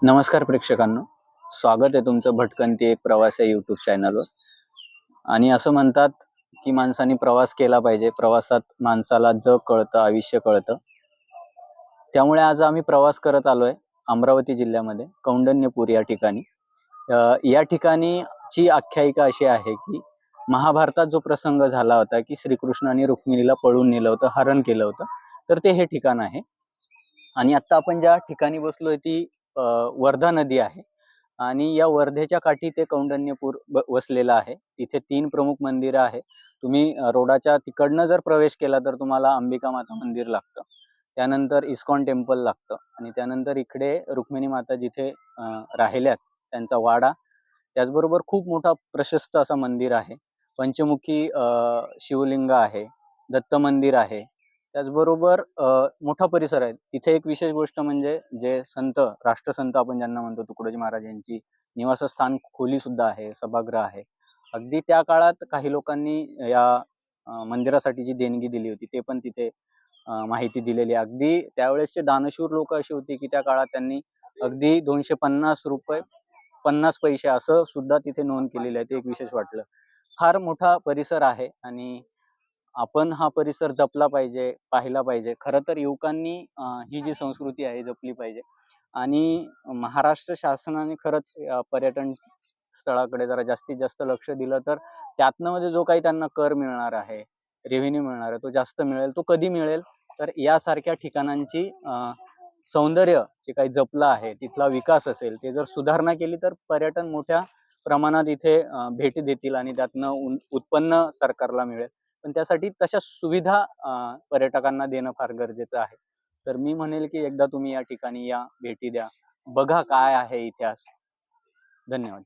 नमस्कार प्रेक्षकांनो, स्वागत आहे तुमचं भटकंती एक प्रवास या यूट्यूब चॅनलवर. आणि असं म्हणतात की माणसाने प्रवास केला पाहिजे. प्रवासात माणसाला जग कळतं, आयुष्य कळतं. त्यामुळे आज आम्ही प्रवास करत आलोय अमरावती जिल्ह्यामध्ये कौंडण्यपूर या ठिकाणी. या ठिकाणीची आख्यायिका अशी आहे की महाभारतात जो प्रसंग झाला होता की श्रीकृष्णाने रुक्मिणीला पळून नेलं होतं, हरण केलं होतं, तर ते हे ठिकाण आहे. आणि आता आपण ज्या ठिकाणी बसलोय ती वर्धा नदी आहे. आणि या वर्धेच्या काठी ते कौंडण्यपूर वसलेलं आहे. इथे 3 प्रमुख मंदिरं आहे. तुम्ही रोडाच्या तिकडनं जर प्रवेश केला तर तुम्हाला अंबिका माता मंदिर लागतं. त्यानंतर इस्कॉन टेम्पल लागतं आणि त्यानंतर इकडे रुक्मिणी माता जिथे राहिल्यात त्यांचा वाडा. त्याचबरोबर खूप मोठा प्रशस्त असं मंदिर आहे. पंचमुखी शिवलिंग आहे, दत्त मंदिर आहे. त्याचबरोबर मोठा परिसर आहे. तिथे एक विशेष गोष्ट म्हणजे जे संत, राष्ट्रसंत आपण ज्यांना म्हणतो, तुकडोजी महाराज यांची निवासस्थान खोली सुद्धा आहे, सभागृह आहे. अगदी त्या काळात काही लोकांनी या मंदिरासाठी जी देणगी दिली होती ते पण तिथे माहिती दिलेली आहे. अगदी त्यावेळेसचे दानशूर लोक अशी होती की त्या काळात त्यांनी अगदी ₹250 50 पैसे असं सुद्धा तिथे नोंद केलेली आहे. ते एक विशेष वाटलं. फार मोठा परिसर आहे आणि आपण हा परिसर जपला पाहिजे, पाहिला पाहिजे. खरं तर युवकांनी ही जी संस्कृती आहे जपली पाहिजे. आणि महाराष्ट्र शासनाने खरंच पर्यटन स्थळाकडे जरा जास्तीत जास्त लक्ष दिलं तर त्यातनं म्हणजे जो काही त्यांना कर मिळणार आहे, रेव्हेन्यू मिळणार आहे, तो जास्त मिळेल. तो कधी मिळेल? तर यासारख्या ठिकाणांची सौंदर्य जे काही जपलं आहे, तिथला विकास असेल, ते जर सुधारणा केली तर पर्यटन मोठ्या प्रमाणात इथे भेटी देतील आणि त्यातनं उत्पन्न सरकारला मिळेल. पण त्यासाठी तशा सुविधा पर्यटकांना देणं फार गरजेचं आहे. तर मी म्हणेल की एकदा तुम्ही या ठिकाणी या, भेटी द्या, बघा काय आहे इतिहास. धन्यवाद.